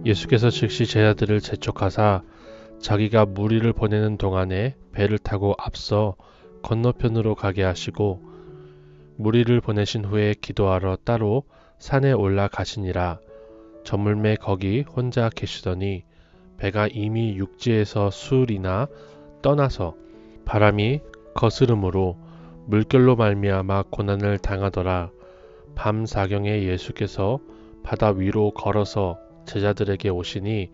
예수께서 즉시 제자들을 재촉하사 자기가 무리를 보내는 동안에 배를 타고 앞서 건너편으로 가게 하시고 무리를 보내신 후에 기도하러 따로 산에 올라가시니라. 저물매 거기 혼자 계시더니 배가 이미 육지에서 수울이나 떠나서 바람이 거스름으로 물결로 말미암아 고난을 당하더라. 밤 사경에 예수께서 바다 위로 걸어서 제자들에게 오시니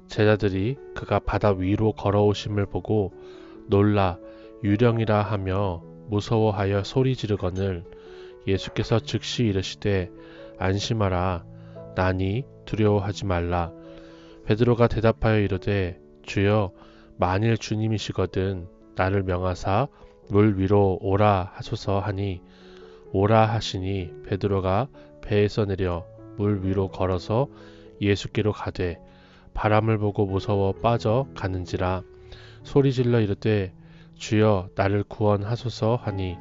제자들이 그가 바다 위로 걸어오심을 보고 놀라 유령이라 하며 무서워하여 소리 지르거늘 예수께서 즉시 이르시되 안심하라 나니 두려워하지 말라. 베드로가 대답하여 이르되 주여 만일 주님이시거든 나를 명하사 물 위로 오라 하소서 하니 오라 하시니 베드로가 배에서 내려 물 위로 걸어서 예수께로 가되 바람을 보고 무서워 빠져 가는지라 소리질러 이르되 주여 나를 구원하소서 하니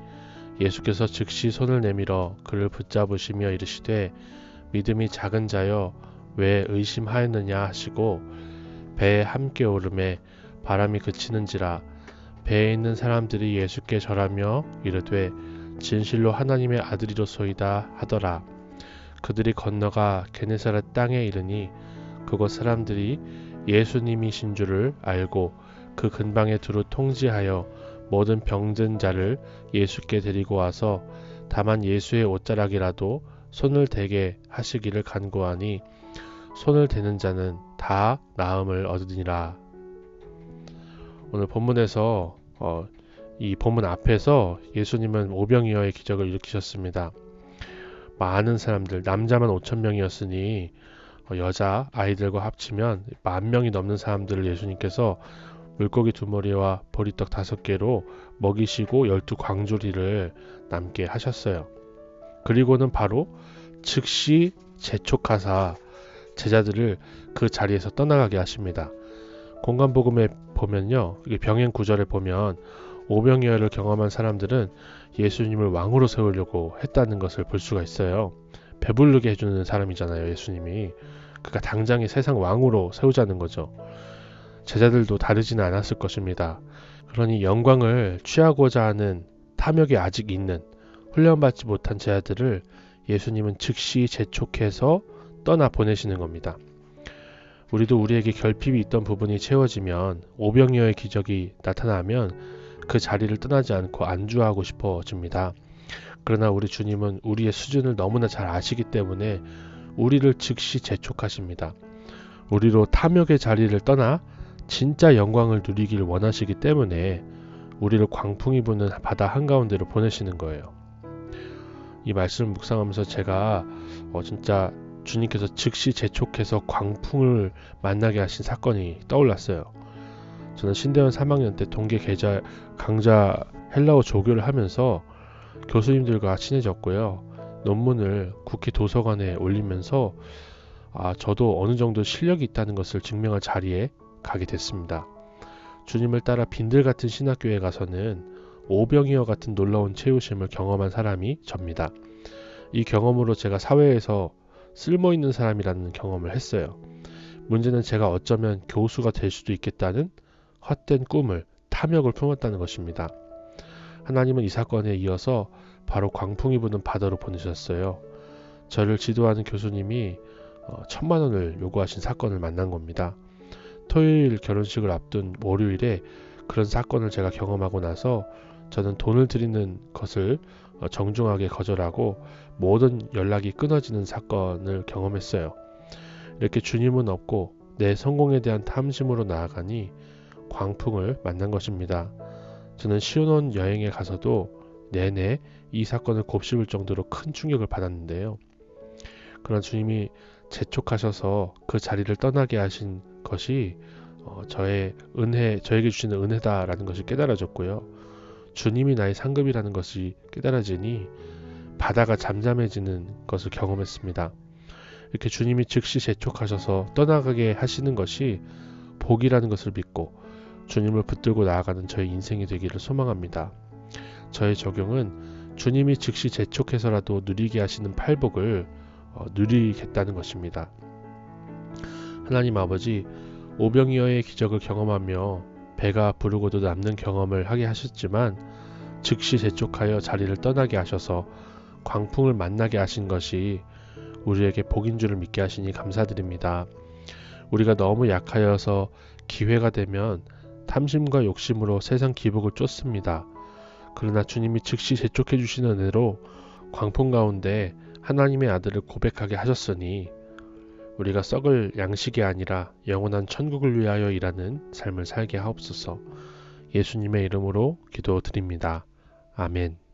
예수께서 즉시 손을 내밀어 그를 붙잡으시며 이르시되 믿음이 작은 자여 왜 의심하였느냐 하시고 배에 함께 오르매 바람이 그치는지라 배에 있는 사람들이 예수께 절하며 이르되 진실로 하나님의 아들이로소이다 하더라. 그들이 건너가 게네사렛 땅에 이르니 그곳 사람들이 예수님이신 줄을 알고 그 근방에 두루 통지하여 모든 병든 자를 예수께 데리고 와서 다만 예수의 옷자락이라도 손을 대게 하시기를 간구하니 손을 대는 자는 다 나음을 얻으니라. 오늘 본문에서 이 본문 앞에서 예수님은 오병이어의 기적을 일으키셨습니다. 많은 사람들, 남자만 5,000명이었으니 여자 아이들과 합치면 10,000명이 넘는 사람들을 예수님께서 물고기 2마리와 보리떡 5개로 먹이시고 12광주리를 남게 하셨어요. 그리고는 바로 즉시 재촉하사 제자들을 그 자리에서 떠나가게 하십니다. 공간복음에 보면요, 병행 구절에 보면 오병이어를 경험한 사람들은 예수님을 왕으로 세우려고 했다는 것을 볼 수가 있어요. 배부르게 해주는 사람이잖아요, 예수님이. 그러니까 당장에 세상 왕으로 세우자는 거죠. 제자들도 다르지는 않았을 것입니다. 그러니 영광을 취하고자 하는 탐욕이 아직 있는 훈련받지 못한 제자들을 예수님은 즉시 재촉해서 떠나 보내시는 겁니다. 우리도 우리에게 결핍이 있던 부분이 채워지면 오병이어의 기적이 나타나면 그 자리를 떠나지 않고 안주하고 싶어집니다. 그러나 우리 주님은 우리의 수준을 너무나 잘 아시기 때문에 우리를 즉시 재촉하십니다. 우리로 탐욕의 자리를 떠나 진짜 영광을 누리길 원하시기 때문에 우리를 광풍이 부는 바다 한가운데로 보내시는 거예요. 이 말씀을 묵상하면서 제가 진짜 주님께서 즉시 재촉해서 광풍을 만나게 하신 사건이 떠올랐어요. 저는 신대원 3학년 때 동계 강좌 헬라어 조교를 하면서 교수님들과 친해졌고요. 논문을 국회 도서관에 올리면서 저도 어느 정도 실력이 있다는 것을 증명할 자리에 가게 됐습니다. 주님을 따라 빈들 같은 신학교에 가서는 오병이어 같은 놀라운 채우심을 경험한 사람이 접니다. 이 경험으로 제가 사회에서 쓸모있는 사람이라는 경험을 했어요. 문제는 제가 어쩌면 교수가 될 수도 있겠다는 헛된 꿈을, 탐욕을 품었다는 것입니다. 하나님은 이 사건에 이어서 바로 광풍이 부는 바다로 보내셨어요. 저를 지도하는 교수님이 1,000만 원을 요구하신 사건을 만난 겁니다. 토요일 결혼식을 앞둔 월요일에 그런 사건을 제가 경험하고 나서 저는 돈을 드리는 것을 정중하게 거절하고 모든 연락이 끊어지는 사건을 경험했어요. 이렇게 주님은 없고 내 성공에 대한 탐심으로 나아가니 광풍을 만난 것입니다. 저는 신혼 여행에 가서도 내내 이 사건을 곱씹을 정도로 큰 충격을 받았는데요. 그러나 주님이 재촉하셔서 그 자리를 떠나게 하신 것이 저에게 주시는 은혜다라는 것이 깨달아졌고요. 주님이 나의 상급이라는 것이 깨달아지니 바다가 잠잠해지는 것을 경험했습니다. 이렇게 주님이 즉시 재촉하셔서 떠나가게 하시는 것이 복이라는 것을 믿고 주님을 붙들고 나아가는 저의 인생이 되기를 소망합니다. 저의 적용은 주님이 즉시 재촉해서라도 누리게 하시는 팔복을 누리겠다는 것입니다. 하나님 아버지, 오병이어의 기적을 경험하며 배가 부르고도 남는 경험을 하게 하셨지만 즉시 재촉하여 자리를 떠나게 하셔서 광풍을 만나게 하신 것이 우리에게 복인 줄을 믿게 하시니 감사드립니다. 우리가 너무 약하여서 기회가 되면 탐심과 욕심으로 세상 기복을 쫓습니다. 그러나 주님이 즉시 재촉해 주시는 은혜로 광풍 가운데 하나님의 아들을 고백하게 하셨으니 우리가 썩을 양식이 아니라 영원한 천국을 위하여 일하는 삶을 살게 하옵소서. 예수님의 이름으로 기도드립니다. 아멘.